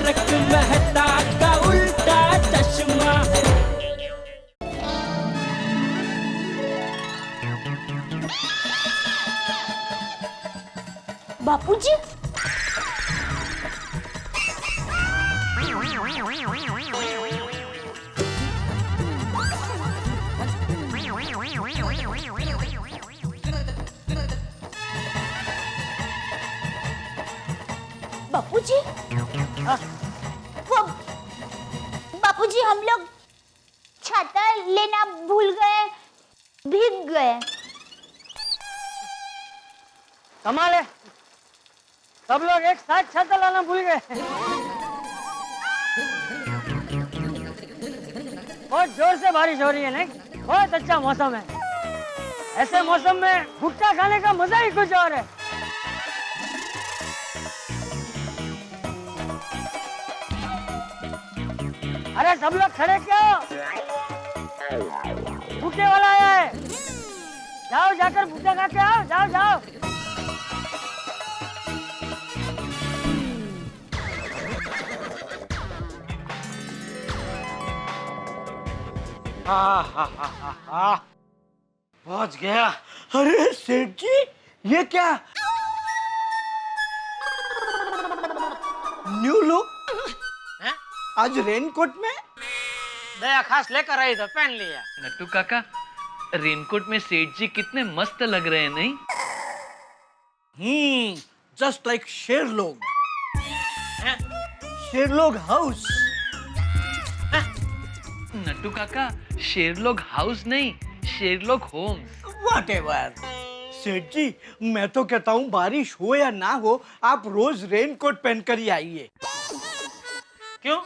तारक मेहता का उल्टा चश्मा। बापूजी, बापूजी, वो बापूजी हम लोग छाता लेना भूल गए, भीग गए। कमाल है, सब लोग एक साथ छाता लाना भूल गए। बहुत जोर से बारिश हो रही है, नहीं? बहुत अच्छा मौसम है। ऐसे मौसम में भुट्टा खाने का मजा ही कुछ और है। अरे सब लोग खड़े क्यों? भुट्टे वाला आया है, जाओ जाकर भुट्टा खा के आओ, जाओ जाओ। पहुंच गया। अरे सेठ जी, ये क्या न्यू लुक? आज रेनकोट में? दया खास लेकर आई तो पहन लिया। नट्टू काका, रेनकोट में सेठ जी कितने मस्त लग रहे हैं, नहीं? Just like Sherlock. Sherlock house. Nattu Kaka, Sherlock house नहीं, शेरलोग होम्स। व्हाटएवर। सेठ जी, मैं तो कहता हूँ बारिश हो या ना हो, आप रोज रेनकोट पहनकर ही आइए। क्यों?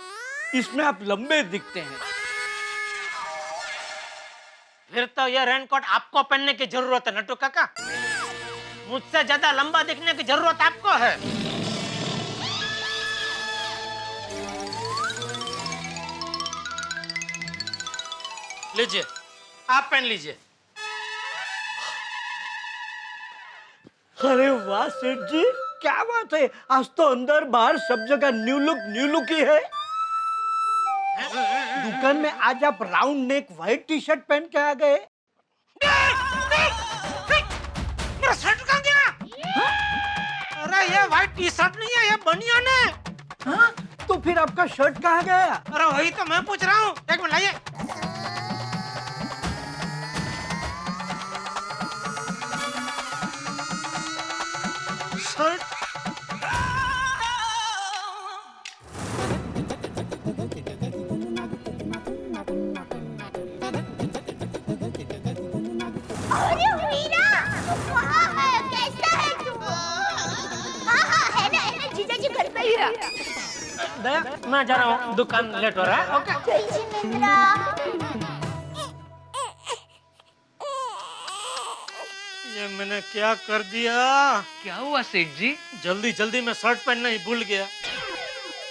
इसमें आप लंबे दिखते हैं। फिर तो ये रेनकोट आपको पहनने की जरूरत है नट्टू काका। मुझसे ज्यादा लंबा दिखने की जरूरत आपको है। लीजिए, आप पहन लीजिए। अरे वाह सेठ जी, क्या बात है। आज तो अंदर बाहर सब जगह न्यू लुक ही है। दुकान में आज आप round neck white T shirt पहन के आ गए। मेरा शर्ट कहाँ गया? अरे ये व्हाइट टी शर्ट नहीं है, ये बनियान है। हाँ? तो फिर आपका शर्ट कहाँ गया? अरे वही तो मैं पूछ रहा हूँ, एक मिनट लाइए। शर्ट अरे मीरा, वहाँ है, कैसा है तू? हाँ, है ना, जीजाजी घर पे ही है। दया, मैं जा रहा हूँ, दुकान लेट हो रहा है। ओके। जी मीरा। ये मैंने क्या कर दिया? क्या हुआ सेठ जी? जल्दी जल्दी मैं शर्ट पहनना ही भूल गया।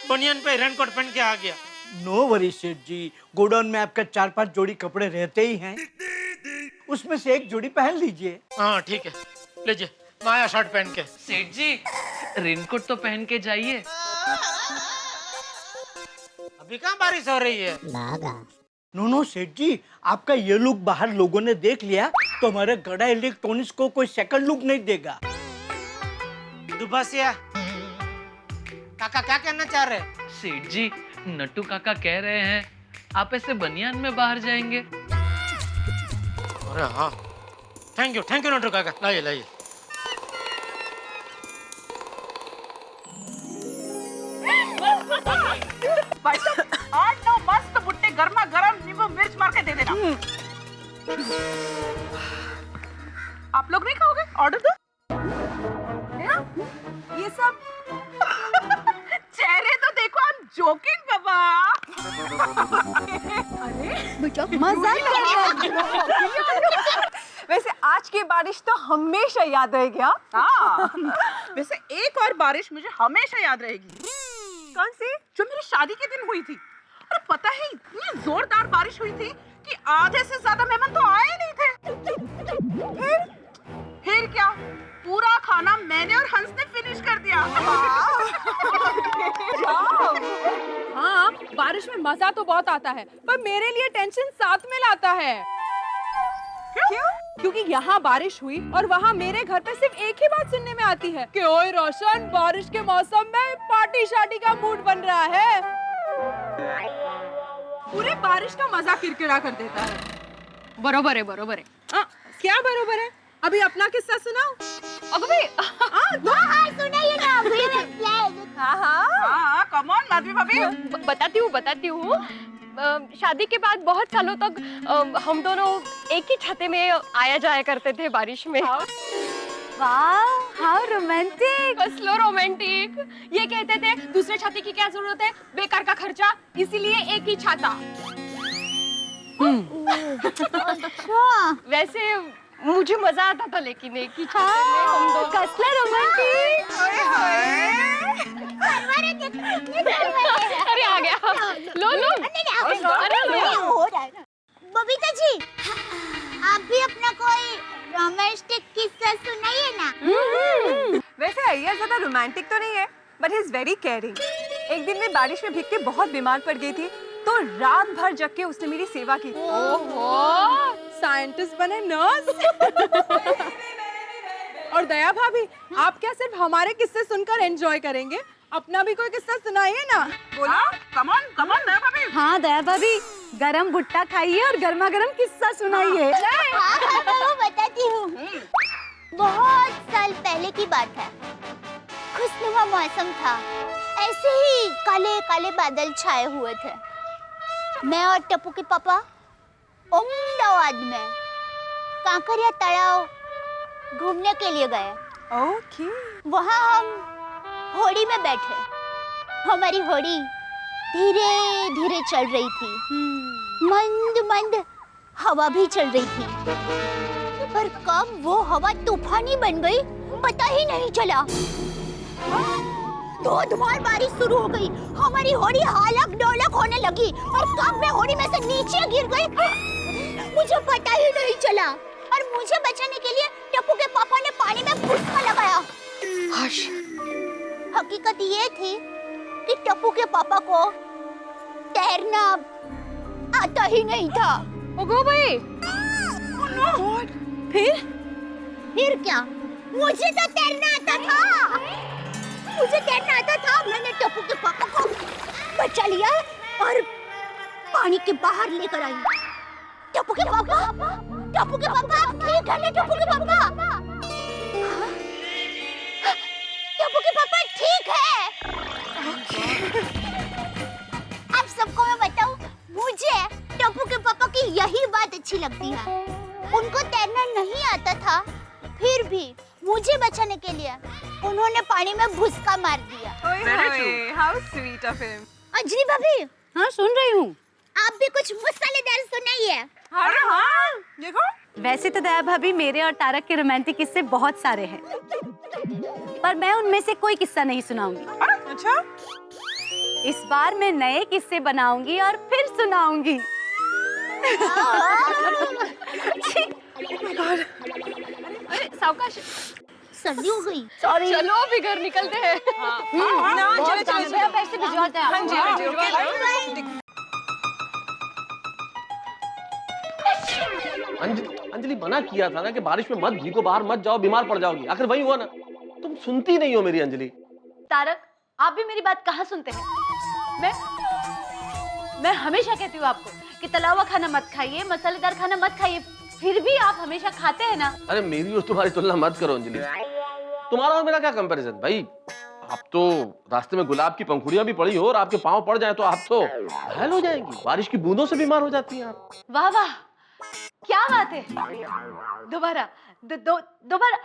बनियान पे रेनकोट पहन के आ गया। नो वरी सेठ जी, गोडाउन में आपका 4-5 जोड़ी कपड़े रहते ही हैं, उसमें से एक जोड़ी पहन लीजिए। हाँ ठीक है, लीजिए, मैं आया शर्ट पहन के। सेठ जी, रेनकोट तो पहन के जाइए। अभी कहाँ बारिश हो रही है? नो सेठ जी, आपका ये लुक बाहर लोगों ने देख लिया तो हमारे गड़ा इलेक्ट्रॉनिक्स को कोई सेकंड लुक नहीं देगा। दुबसिया, काका क्या कहना चाह रहे? सेठ जी, नट्टू काका कह रहे हैं आप ऐसे बनियान में बाहर जाएंगे। अरे हाँ, थैंक यू नट्टू काका। लाइए लाइए। भाई साहब, 8-9 मस्त भुट्टे गर्मा गर्म नींबू मिर्च मार के दे देना। आप लोग नहीं खाओगे? ऑर्डर दो। है ना? ये सब चेहरे तो देखो, आई एम जोकिंग बाबा। अरे बेटा मजा कर रहा है। वैसे आज की बारिश तो हमेशा याद रहेगी। हाँ, वैसे एक और बारिश मुझे हमेशा याद रहेगी। कौन सी? जो मेरी शादी के दिन हुई थी। अरे पता है, इतनी जोरदार बारिश हुई थी कि आधे से ज्यादा मेहमान तो आए ही नहीं थे। फिर क्या, पूरा खाना मैंने और हंस ने फिनिश कर दिया। बारिश में मजा तो बहुत आता है, पर मेरे लिए टेंशन साथ में लाता है। क्यों? क्योंकि यहाँ बारिश हुई और वहाँ मेरे घर पे सिर्फ एक ही बात सुनने में आती है कि ओए रोशन, बारिश के मौसम में पार्टी शार्टी का मूड बन रहा है। पूरे बारिश का मजा किरकिरा कर देता है। बरोबर है, बरोबर है। क्या बरोबर है? अभी अपना किस्सा सुनाओ। अभी सुनाइए ना। हाँ, कम ऑन माधवी भाभी। बताती हूँ। शादी के बाद बहुत सालों तक हम दोनों एक ही छत में आया जाया करते थे बारिश में। वाह, हाउ रोमांटिक। Slow romantic. ये कहते थे दूसरे छाते की क्या जरूरत है, बेकार का खर्चा, इसीलिए एक ही छाता। वैसे मुझे मजा आता था, लेकिन एक ही छाते में हम दोनों। कसला रोमांटिक। अरे आ गया। लो अरे लो। बबीता जी, आप भी अपना कोई रोमांटिक किस्सा सुनाइए ना। वैसे अय्यर ज्यादा रोमांटिक तो नहीं है, but he is very caring. एक दिन मैं बारिश में भीग के बहुत बीमार पड़ गई थी, तो रात भर जग के उसने मेरी सेवा की। ओहो, साइंटिस्ट बने नर्स। और दया भाभी, आप क्या सिर्फ हमारे किस्से सुनकर एंजॉय करेंगे? अपना भी कोई किस्सा सुनाइए ना। बोलो, कम ऑन दया भाभी। हाँ दया भाभी, गरम भुट्टा खाइए और गर्मा गर्म किस्सा सुनाइए। मैं बताती हूँ। बहुत साल पहले की बात है। खुशनुमा मौसम था, ऐसे ही काले काले बादल छाए हुए थे। मैं और टप्पू के पापा अहमदाबाद में कांकरिया तालाब घूमने के लिए गए। ओके। वहाँ हम होड़ी में बैठे। हमारी होड़ी धीरे धीरे चल रही थी। मंद मंद हवा भी चल रही थी, पर कब वो हवा तूफानी बन गई पता ही नहीं चला। धोधमार बारिश शुरू हो गई। हमारी होड़ी हालक डोलक होने लगी और कब मैं होड़ी में से नीचे गिर गई मुझे पता ही नहीं चला। और मुझे बचाने के लिए टप्पू के पापा ने पानी में भुसका लगाया। हकीकत ये थी कि टप्पू के पापा को तैरना आता ही नहीं था। ओगो भाई। फिर क्या, मुझे तो तैरना आता था। मैंने टप्पू के पापा को बचा लिया और पानी के बाहर लेकर आई। टप्पू के पापा ठीक है ना? टप्पू के पापा ठीक है। अब सबको मैं बताऊं, मुझे टप्पू के पापा की यही बात अच्छी लगती है। उनको तैरना नहीं आता था, फिर भी मुझे बचाने के लिए उन्होंने पानी में भुसका मार दिया। How sweet of him. Anjali भाभी, हाँ सुन रही हूँ। आप भी कुछ मसालेदार सुनाइए। अरे हाँ, देखो। वैसे तो दया भाभी, मेरे और तारक के रोमांटिक किस्से बहुत सारे हैं, पर मैं उनमें से कोई किस्सा नहीं सुनाऊंगी। अच्छा। इस बार मैं नए किस्से बनाऊंगी और फिर सुनाऊंगी। अरे सावकाश, सर्दी हो गई। सॉरी। चलो अभी घर निकलते हैं। पैसे भिजवाते हैं। हाँ जी, ओके। अंजलि मना किया था ना कि बारिश में मत भीगो, बाहर मत जाओ, बीमार पड़ जाओगी। आखिर वही हुआ ना। तुम सुनती नहीं हो मेरी अंजलि। तारक, आप भी मेरी बात कहाँ सुनते हैं? मैं हमेशा कहती हूँ आपको कि तला हुआ खाना मत खाइए, मसालेदार खाना मत खाइए, फिर भी आप हमेशा खाते हैं ना। अरे मेरी और तुम्हारी तुलना मत करो अंजलि। तुम्हारा और मेरा क्या कंपैरिजन भाई। आप तो रास्ते में गुलाब की पंखुड़ियां भी पड़ी हो और आपके पांव पड़ जाए तो आप तो घायल हो जाएंगी। बारिश की बूंदों से बीमार हो जाती हैं आप। वाह वाह, क्या बात है। दोबारा दोबारा।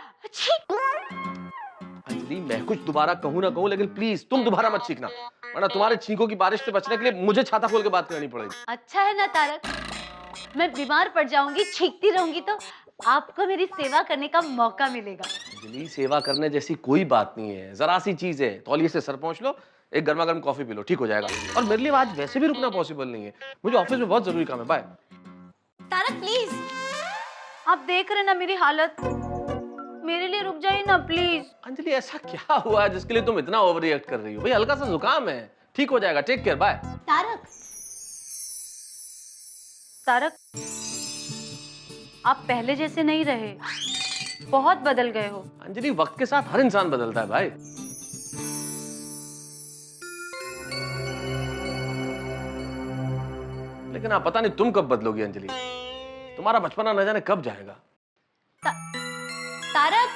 अंजलि, मैं कुछ दोबारा कहूँ ना कहूँ, लेकिन प्लीज तुम दोबारा मत छींकना, वरना तुम्हारे छींकों की बारिश से बचने के लिए मुझे छाता खोल के बात करनी पड़ेगी। अच्छा है ना तारक, मैं बीमार पड़ जाऊंगी, छींकती रहूंगी तो आपको मेरी सेवा करने का मौका मिलेगा। अंजलि, सेवा करने जैसी कोई बात नहीं है, जरा सी चीज है। तौलिए से सर पहुंच लो, एक गर्मा गर्म कॉफी पी लो, ठीक हो जाएगा। और मेरे लिए आज वैसे भी रुकना पॉसिबल नहीं है, मुझे ऑफिस में बहुत जरूरी काम है। बाय। तारक प्लीज, आप देख रहे ना मेरी हालत, मेरे लिए रुक जाइए ना प्लीज। अंजलि, ऐसा क्या हुआ है जिसके लिए तुम इतना ओवर रिएक्ट कर रही हो? भाई हल्का सा जुकाम है, ठीक हो जाएगा। Take care, bye. Tarak, Tarak, आप पहले जैसे नहीं रहे, बहुत बदल गए हो। अंजलि, वक्त के साथ हर इंसान बदलता है भाई। लेकिन आप पता नहीं तुम कब बदलोगी अंजलि। तुम्हारा बचपना न जाने कब जाएगा। तारक,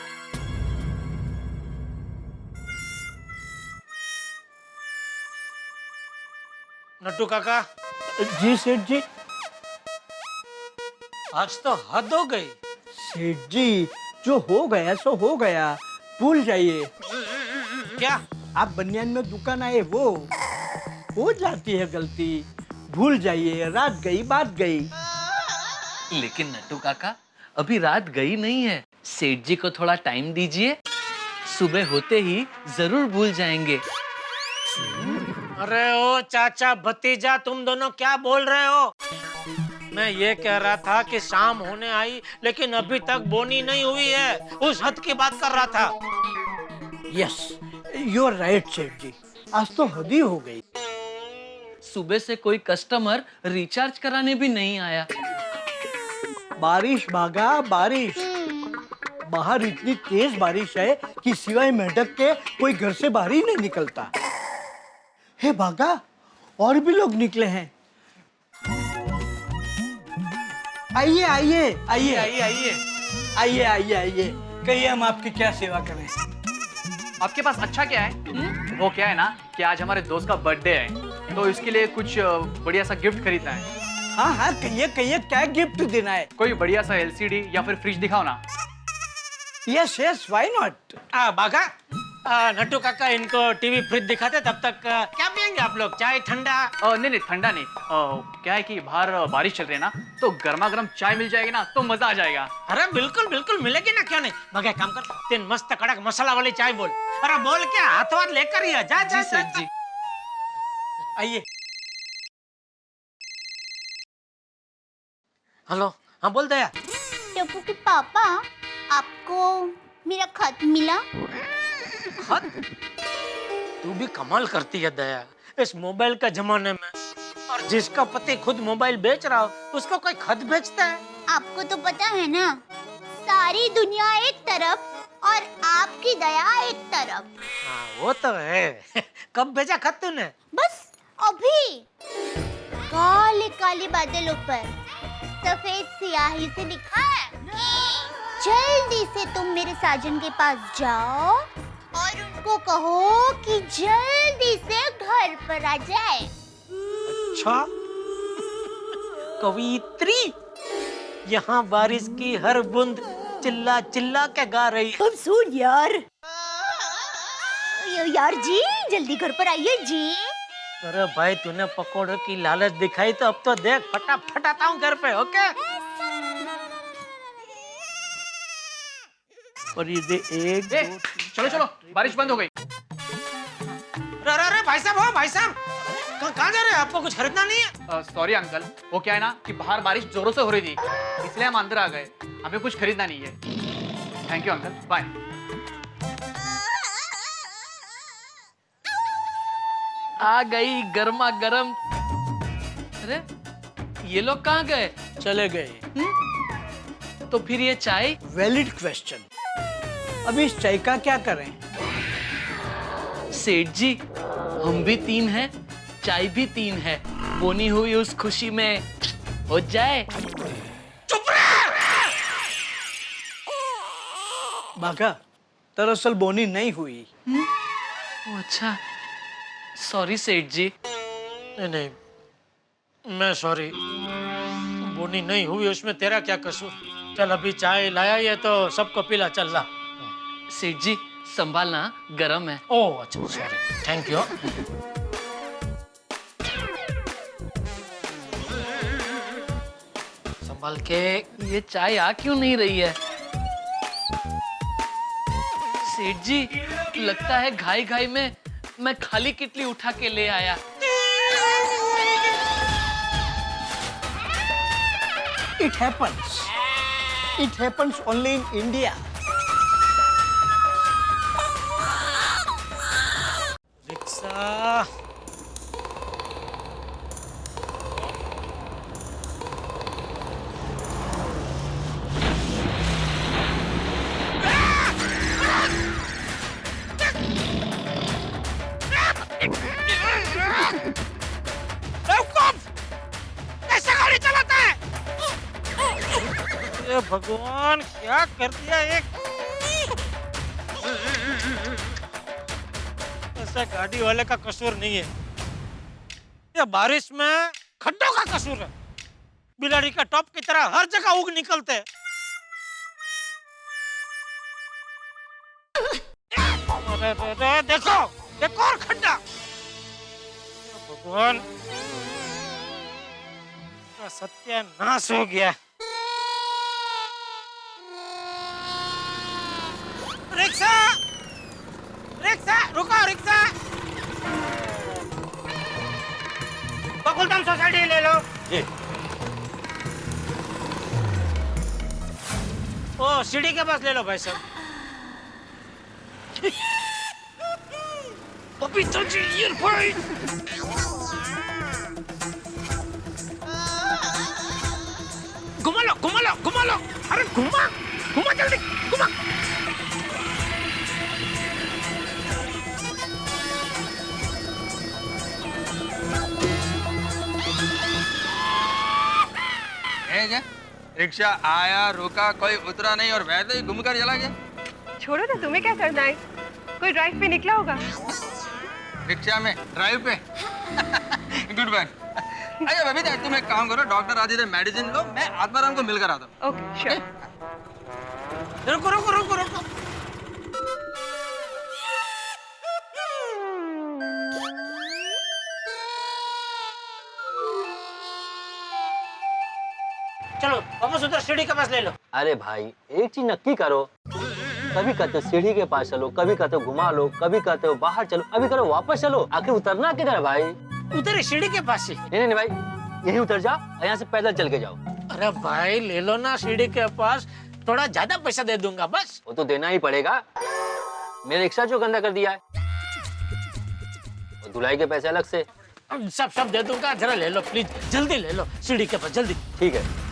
नट्टू काका। जी सेठ जी। आज तो हद हो गई। सेठ जी, जो हो गया सो हो गया, भूल जाइए। क्या? आप बनियान में दुकान आए, वो हो जाती है गलती, भूल जाइए। रात गई बात गई। लेकिन नट्टू काका, अभी रात गई नहीं है। सेठ जी को थोड़ा टाइम दीजिए, सुबह होते ही जरूर भूल जाएंगे। अरे ओ चाचा भतीजा, तुम दोनों क्या बोल रहे हो? मैं ये कह रहा था कि शाम होने आई लेकिन अभी तक बोनी नहीं हुई है, उस हद की बात कर रहा था। यस, यू आर राइट सेठ जी, आज तो हद ही हो गई। सुबह से कोई कस्टमर रिचार्ज कराने भी नहीं आया। बारिश भागा बारिश। बाहर इतनी तेज बारिश है कि सिवाय मेढक के कोई घर से बाहर ही नहीं निकलता। हे भागा, और भी लोग निकले हैं। आइए आइए आइए आइए आइए। आइए आइए आइए, कहिए हम आपकी क्या सेवा करें। आपके पास अच्छा क्या है? वो क्या है ना कि आज हमारे दोस्त का बर्थडे है, तो इसके लिए कुछ बढ़िया सा गिफ्ट खरीदना है। हाँ हाँ, कहिए कहिए, क्या गिफ्ट देना है? कोई बढ़िया सा एलसीडी या फिर फ्रिज दिखाओ ना। Yes yes, why not. बागा, नट्टू काका इनको टीवी फ्रिज दिखाते, तब तक क्या पियेंगे आप लोग? चाय, ठंडा? नहीं नहीं, ठंडा नहीं। क्या है कि बाहर बारिश चल रही है ना, तो गर्मा गर्म चाय मिल जाएगी ना तो मजा आ जाएगा। अरे बिल्कुल बिल्कुल मिलेगी ना, क्यों नहीं। मगर काम कर, तीन मस्त कड़क मसाला वाली चाय बोल। अरे बोल क्या, हाथ वाथ लेकर ही आ। जा जा जी सेठ जी। आइए। हेलो, हाँ बोल दया। टप्पू के पापा, आपको मेरा खत मिला? खत? तू भी कमाल करती है दया, इस मोबाइल का जमाने में। और जिसका पति खुद मोबाइल बेच रहा हो, उसको कोई खत भेजता है? आपको तो पता है ना, सारी दुनिया एक तरफ और आपकी दया एक तरफ। हाँ वो तो है। कब भेजा खत तूने? बस अभी। काले काले बादलों पर सफेद स्याही से लिखा है कि जल्दी से तुम मेरे साजन के पास जाओ और उनको कहो कि जल्दी से घर पर आ जाए। अच्छा, कवित्री, यहाँ बारिश की हर बूंद चिल्ला चिल्ला के गा रही है। तुम सुन यार। यार जी, जल्दी घर पर आइए जी। अरे भाई, तूने पकौड़े की लालच दिखाई तो अब तो देख, फटाफट आता हूँ घर पे। ओके। और ये दे एक ए, चलो चलो, बारिश बंद हो गई। अरे भाई साहब, हो भाई साहब, कहाँ जा रहे हैं? आपको कुछ खरीदना नहीं है? सॉरी अंकल, वो क्या है ना कि बाहर बारिश जोरों से हो रही थी, इसलिए हम अंदर आ गए। हमें कुछ खरीदना नहीं है। Thank you uncle, bye. आ गई गर्मा गर्म। अरे ये लोग कहाँ गए? चले गए। तो फिर ये चाय? Valid question. अब इस चाय का क्या करें? सेठ जी, हम भी 3 हैं, चाय भी 3 है। बोनी हुई उस खुशी में हो जाए। बाका, दरअसल बोनी नहीं हुई। ओ अच्छा, सॉरी सेठ जी। नहीं नहीं, मैं सॉरी। बोनी नहीं हुई, उसमें तेरा क्या कसूर? चल, अभी चाय लाया ये तो सबको पिला। चल ला। सेठ जी, संभालना, गरम है। ओह अच्छा, सॉरी, थैंक यू। संभाल के। ये चाय आ क्यों नहीं रही है? सेठ जी, लगता है घाई घाई में मैं खाली किटली उठा के ले आया। It happens. It happens only in India. Rickshaw, अरे भगवान क्या कर दिया एक। ऐसा गाड़ी वाले का कसूर नहीं है, ये बारिश में खड्डों का कसूर है। बिलाड़ी का टॉप की तरह हर जगह उग निकलते हैं। अरे देखो देखो और खड्डा। भगवान सत्यानाश हो गया। रिक्शा रिक्शा रुको रिक्शा। बकुलधाम सोसाइटी ले लो जी। ओ सीढ़ी के पास ले लो भाई साहब। अभी तो जी भाई घुमा लो घुमा लो घुमा लो। अरे घुमा घुमा जल्दी घुमा। क्या रिक्शा आया रुका कोई उतरा नहीं और वैसे ही घूमकर चला गया। छोड़ो ना, तुम्हें क्या करना है? कोई ड्राइव पे निकला होगा। रिक्शा में ड्राइव पे गुड बाय। अरे अभी तक तुम एक काम करो, डॉक्टर आदित्य मेडिसिन लो, मैं आत्माराम को मिलकर आता हूँ। Okay sure. रुको रुको रुको रुको। चलो वापस उधर सीढ़ी के पास ले लो। अरे भाई एक चीज नक्की करो, कभी कहते हो सीढ़ी के पास चलो, कभी कहते हो घुमा लो, कभी कहते हो बाहर चलो, अभी करो वापस चलो। आखिर उतरना किधर है भाई? उधर सीढ़ी के पास ही। नहीं नहीं भाई यही उतर जाओ और यहाँ से पैदल चल के जाओ। अरे भाई ले लो ना सीढ़ी के पास, थोड़ा ज्यादा पैसा दे दूंगा बस। वो तो देना ही पड़ेगा, मेरा रिक्शा जो गंदा कर दिया है, और धुलाई के पैसे अलग से। सब दे दूंगा, जरा ले लो प्लीज, जल्दी ले लो सीढ़ी के पास जल्दी। ठीक है।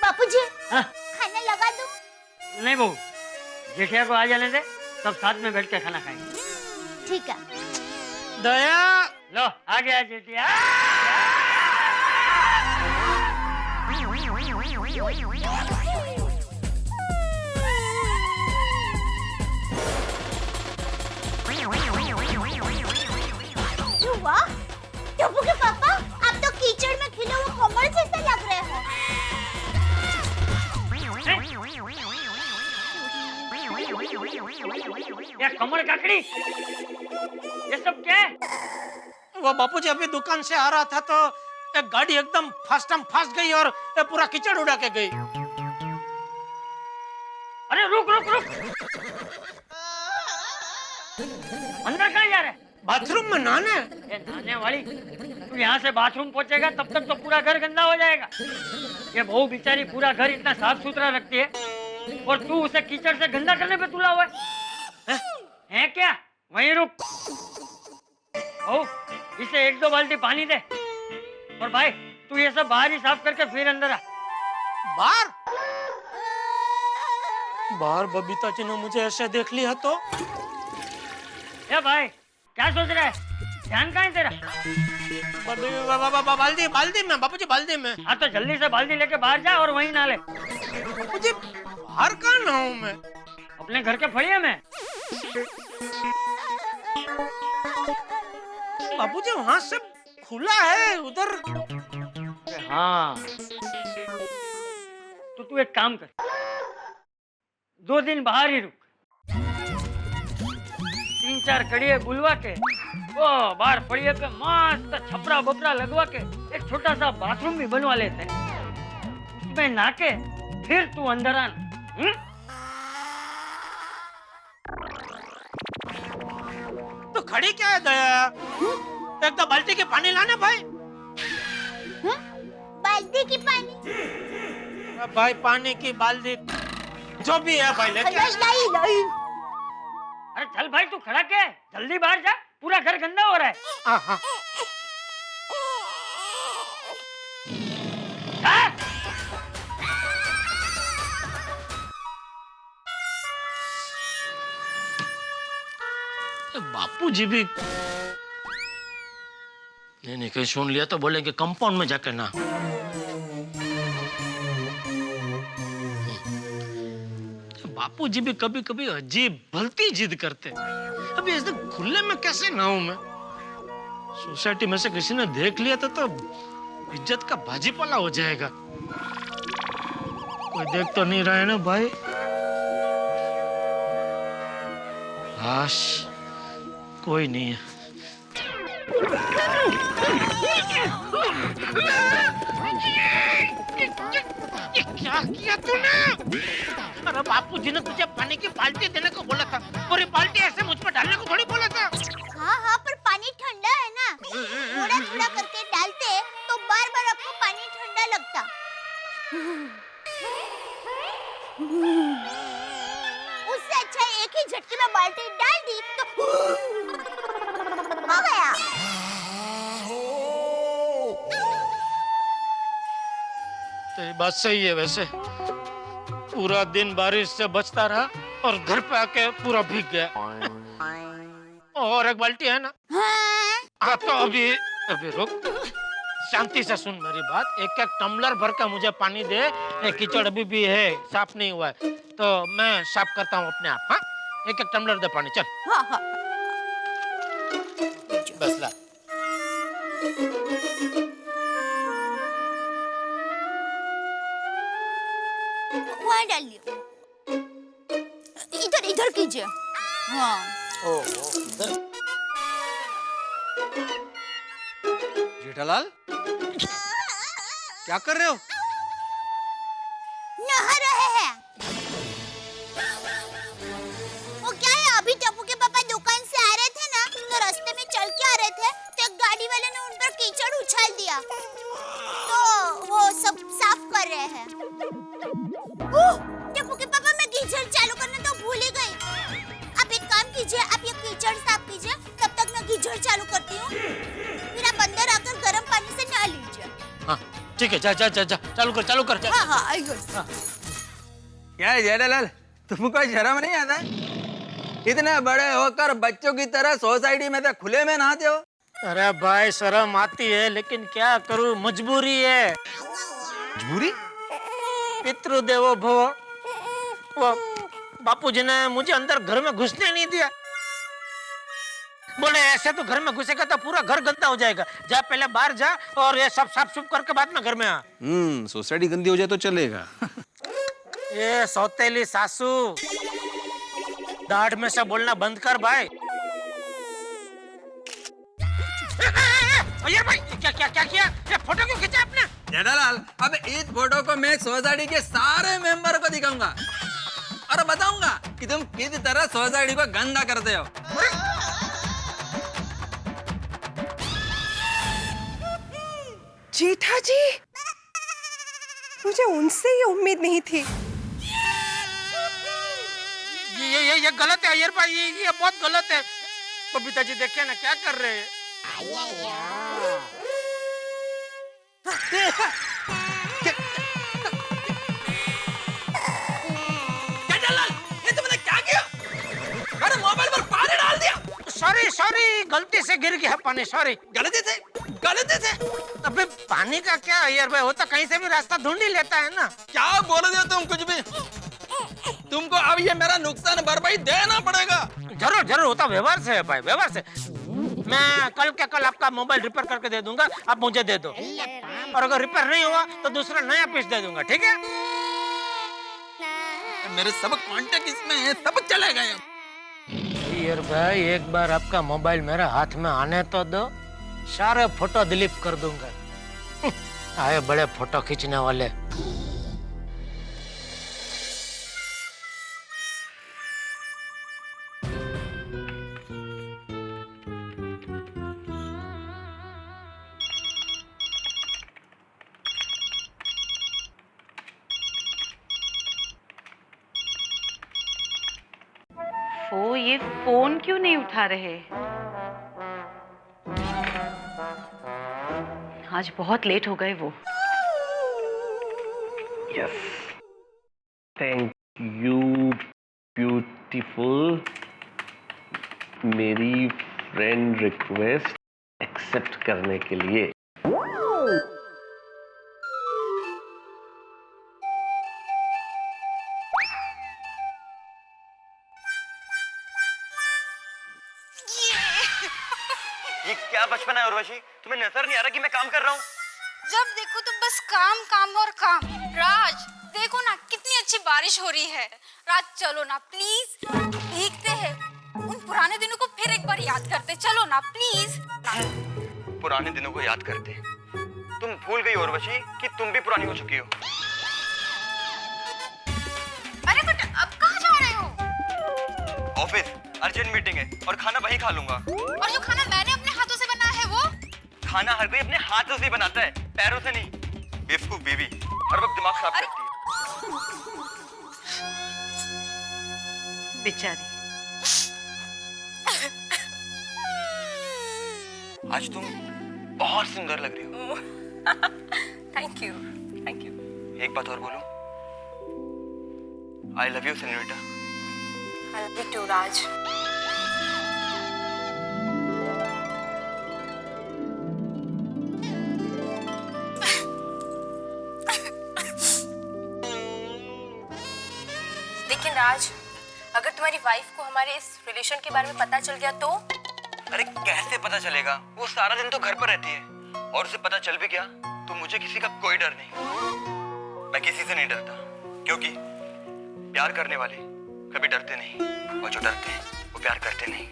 बापूजी हाँ? खाना लगा दूं? नहीं बहू, जेठिया को आ जाने दे, सब साथ में बैठ के खाना खाएंगे। ठीक है। दया लो आ गया जेठिया। वाह टप्पू के पापा, आप तो कीचड़ में खिले हुए कमल जैसे लग रहे हो। ये कमर काकड़ी, ये सब क्या है? वो बापूजी अभी दुकान से आ रहा था तो एक गाड़ी एकदम फंस गई और ये पूरा कीचड़ उड़ा के गई। अरे रुक रुक रुक, अंदर कहाँ जा रहे? बाथरूम में नहाने। ये नहाने वाली, तू यहाँ से बाथरूम पहुँचेगा तब तक तो पूरा घर गंदा हो जाएगा। ये बहू बेचारी पूरा घर इतना साफ सुथरा रखती है और तू उसे कीचड़ से गंदा करने पे तुला हुआ है क्या? वहीं रुक बहू, इसे 1-2 बाल्टी पानी दे। और भाई तू ये सब बाहर ही साफ करके फिर अंदर आ। बाहर बबीता जी ने मुझे ऐसे देख लिया तो? ए भाई क्या सोच रहा है? ध्यान कहाँ है तेरा? बाल्दी में बापूजी, बाल्दी में। हाँ तो जल्दी से बाल्टी लेके बाहर जा और वहीं नहा ले। बापूजी बाहर कहाँ नहाऊं मैं? अपने घर के फड़िए में। बापूजी वहाँ से खुला है उधर। हाँ तो तू एक काम कर, 2 दिन बाहर ही रुक, 3-4 कड़िए बुलवा के वो बाहर फड़िए पे मस्त छपरा बपरा लगवा के एक छोटा सा बाथरूम भी बनवा लेते हैं, उसमें नहा के फिर तू अंदर आना। तो खड़ी क्या है दया? एक तो बाल्टी के पानी लाना भाई। बाल्टी की पानी? भाई पानी की बाल्टी जो भी है भाई लेके। नहीं। अरे चल भाई तू खड़ा क्या है? जल्दी बाहर जा, पूरा घर गंदा हो रहा है। हाँ। बापू जी भी नहीं कहीं सुन लिया तो बोलेंगे कंपाउंड में जाकर ना। बापू जी भी कभी कभी अजीब भलती जिद करते। अभी ऐसे खुले में कैसे नहाऊं मैं? सोसाइटी में से किसी ने देख लिया तो इज्जत का भाजीपाला हो जाएगा। कोई देख तो नहीं रहा है ना भाई? हाश कोई नहीं है। ये क्या किया तूने? अरे बापूजी ने तुझे पानी की बाल्टी देने को बोला था, पूरी बाल्टी ऐसे मुझ पर डालने को थोड़ी बोला था। हाँ हाँ, पर पानी ठंडा है ना, थोड़ा थोड़ा करके डालते तो बार बार आपको पानी ठंडा लगता। उससे अच्छा एक ही झटके में बाल्टी डाल दी तो हो गया। तो ये बात सही है वैसे। पूरा दिन बारिश से बचता रहा और घर पे आके पूरा भीग गया। और एक बाल्टी है ना? हाँ तो अभी रुक, शांति से सुन मेरी बात। एक एक टम्बलर भर के मुझे पानी दे। ये कीचड़ अभी भी है, साफ नहीं हुआ है, तो मैं साफ करता हूँ अपने आप। हाँ, एक एक टम्बलर दे पानी, चल। हाँ हाँ। बस ला। वहाँ डालिए, इधर इधर कीजिए। हाँ। जेठालाल क्या कर रहे हो? नहा रहे हैं। वो क्या है, अभी टप्पू के पापा दुकान से आ रहे थे ना, तो रास्ते में चल के आ रहे थे तो एक गाड़ी वाले ने उन पर कीचड़ उछाल दिया, तो वो सब साफ कर रहे हैं। टप्पू के पापा, मैं कीचड़ चालू करना तो भूल ही गई। आप एक काम कीजिए, आप ये कीचड़ साफ कीजिए, तब तक मैं कीचड़ चालू करती हूँ, फिर आप अंदर आकर गर्म पानी से नहा लीजिए। हाँ ठीक है, जा जा जा जा, चालू कर जा। हाँ हाँ आइए। क्या है जेठालाल, तुमको शर्म नहीं आता है? इतने बड़े होकर बच्चों की तरह सोसाइटी में तो खुले में नहाते हो। अरे भाई शर्म आती है, लेकिन क्या करूं, मजबूरी है। मजबूरी? पितृदेवो भव। वो बापूजी ने मुझे अंदर घर में घुसने नहीं दिया। बोले ऐसे तो घर में घुसेगा तो पूरा घर गंदा हो जाएगा, जा पहले बाहर जा और ये सब साफ सुफ करके बाद में घर में आ। सोसाइटी गंदी हो जाए तो चलेगा। ये सौतेली सासू, दाढ़ में से बोलना बंद कर भाई। अय्यर भाई, क्या क्या क्या किया? ये फोटो क्यों खींचा आपने? जेठालाल, अब इस फोटो को मैं सोसाइटी के सारे मेंबर को दिखाऊंगा और बताऊंगा कि तुम किस तरह सोसाइटी को गंदा करते हो। जेठा जी, मुझे उनसे ये उम्मीद नहीं थी। ये गलत है अय्यर भाई, ये बहुत गलत है। बबीता जी देखिए ना क्या कर रहे हैं। ये तुमने क्या किया? अरे मोबाइल पर पानी डाल दिया। सॉरी, गलती से गिर गया पानी, सॉरी। गलती से? अबे पानी का क्या अय्यर भाई, वो तो कहीं से भी रास्ता ढूंढ ही लेता है ना। क्या बोल रहे हो तुम कुछ भी? तुमको अब ये मेरा नुकसान भरपाई देना पड़ेगा। जरूर होता व्यवहार से है भाई, व्यवहार से। मैं कल के कल आपका मोबाइल रिपेयर करके दे दूंगा, आप मुझे दे दो। और अगर रिपेयर नहीं हुआ तो दूसरा नया पीस दे दूंगा, ठीक है? मेरे सब कांटेक्ट इसमें है, सब चलेगा। अय्यर भाई एक बार आपका मोबाइल मेरे हाथ में आने तो दो, सारे फोटो डिलीट कर दूंगा। आए बड़े फोटो खींचने वाले। ओ ये फोन क्यों नहीं उठा रहे? आज बहुत लेट हो गए वो। Yes, thank you beautiful. मेरी फ्रेंड रिक्वेस्ट एक्सेप्ट करने के लिए। ये क्या बचपन है उर्वशी, तुम्हें नजर नहीं आ रहा कि मैं काम कर रहा हूँ? जब देखो तो बस काम काम और काम। राज देखो ना कितनी अच्छी बारिश हो रही है। राज चलो ना प्लीज, भीगते हैं, उन पुराने दिनों को फिर एक बार याद करते। चलो ना प्लीज। पुराने दिनों को याद करते? तुम भूल गई उर्वशी कि तुम भी पुरानी हो चुकी हो। अरे बट अब कहाँ जा रहे हो? ऑफिस, अर्जेंट मीटिंग है और खाना वहीं खा लूंगा। और जो खाना मैंने अपने हाथों से बनाया है वो? खाना हर कोई अपने हाथों से बनाता है, पैरों से नहीं। बेवकूफ बीवी, हर वक्त दिमाग खराब करती है। बेचारी। आज तुम बहुत सुंदर लग रही हो। Thank you, thank you. एक बात और बोलूं? I love you senorita. I love you too Raj. लेकिन राज, अगर तुम्हारी वाइफ को हमारे इस रिलेशन के बारे में पता चल गया तो? अरे कैसे पता चलेगा? वो सारा दिन तो घर पर रहती है, और उसे पता चल भी गया तो मुझे किसी का कोई डर नहीं। मैं किसी से नहीं डरता, क्योंकि प्यार करने वाले कभी डरते नहीं, और जो डरते हैं वो प्यार करते नहीं।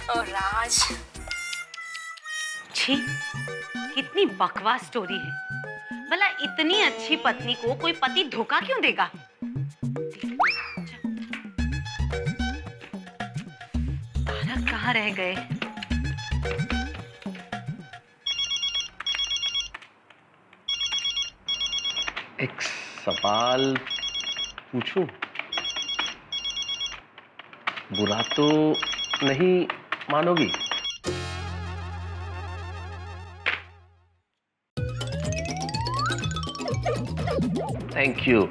ओ राज। छी, कितनी बकवास स्टोरी है। भला इतनी अच्छी पत्नी को कोई पति धोखा क्यों देगा? तारक कहाँ रह गए? एक सवाल पूछूं? बुरा तो नहीं मानोगी? Thank you.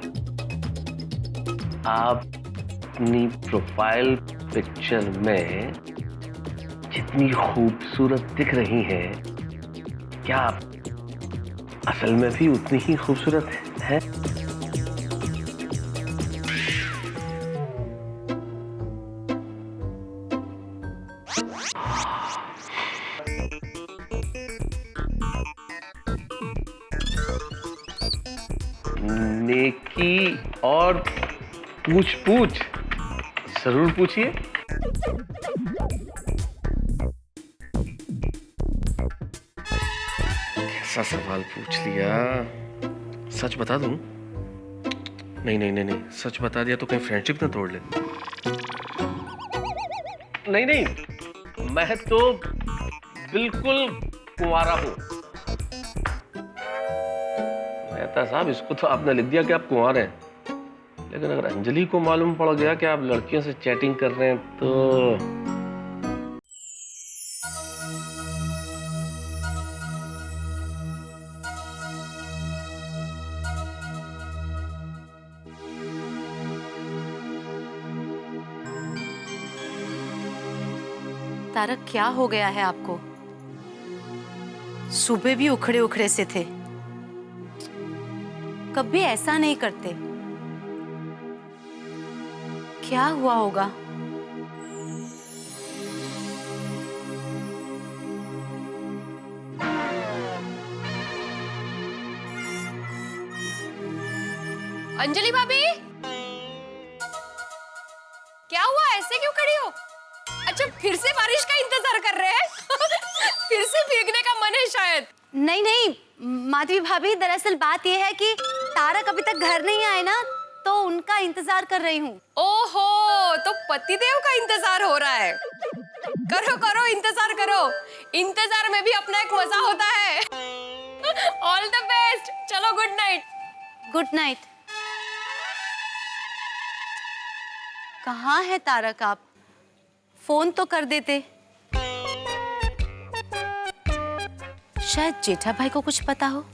आप अपनी प्रोफाइल पिक्चर में जितनी खूबसूरत दिख रही हैं, क्या आप असल में भी उतनी ही खूबसूरत हैं? नेकी और पूछ पूछ जरूर पूछिए। कैसा सवाल पूछ लिया? सच बता दूं? नहीं नहीं नहीं नहीं, सच बता दिया तो कहीं फ्रेंडशिप ना तोड़ ले। नहीं नहीं, मैं तो बिल्कुल कुंवारा हूं। मेहता साहब, इसको तो आपने लिख दिया कि आप कुंवारे हैं, लेकिन अगर अंजलि को मालूम पड़ गया कि आप लड़कियों से चैटिंग कर रहे हैं तो तारक, क्या हो गया है आपको? सुबह भी उखड़े उखड़े से थे, कभी ऐसा नहीं करते। क्या हुआ होगा? अंजलि भाभी, क्या हुआ? ऐसे क्यों खड़ी हो? अच्छा, फिर से बारिश का इंतजार कर रहे हैं? फिर से भीगने का मन है शायद। नहीं नहीं माधवी भाभी, दरअसल बात यह है कि तारक अभी तक घर नहीं आए ना, तो उनका इंतजार कर रही हूँ। ओहो, तो पतिदेव का इंतजार हो रहा है। करो करो, इंतजार करो। इंतजार में भी अपना एक मजा होता है। All the best. चलो, गुड नाइट। Good night. कहाँ है तारक? आप फोन तो कर देते। शायद जेठा भाई को कुछ पता हो।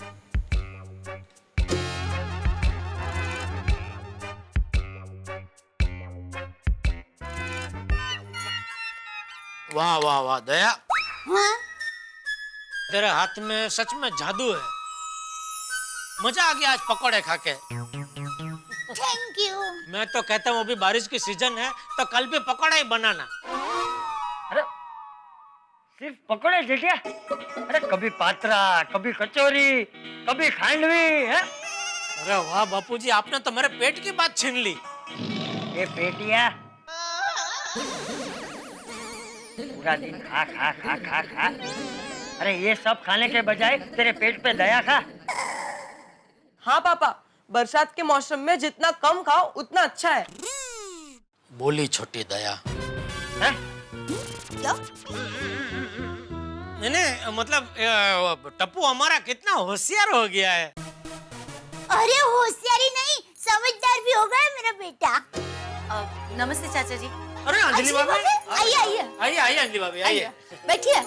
वाह वाह वाह दया, हाँ तेरे हाथ में सच में जादू है। मजा आ गया आज पकौड़े खा के। Thank you. मैं तो कहता हूँ अभी बारिश की सीजन है तो कल भी पकौड़ा ही बनाना। अरे सिर्फ पकौड़े जेठिया? अरे कभी पात्रा, कभी कचौरी, कभी खांडवी है। अरे वाह बापूजी, आपने तो मेरे पेट की बात छीन ली। ये पेटिया पूरा दिन खा खा खा खा खा। अरे ये सब खाने के बजाय तेरे पेट पे दया खा। हाँ पापा, बरसात के मौसम में जितना कम खाओ उतना अच्छा है। बोली छोटी दया। है? क्या? नहीं मतलब टप्पू हमारा कितना होशियार हो गया है। अरे होशियारी नहीं, समझदार भी हो गया मेरा बेटा। नमस्ते चाचा जी। अरे अंजलि भाभी, आइए आइए आइए आइए अंजलि भाभी आइए। बैठिए।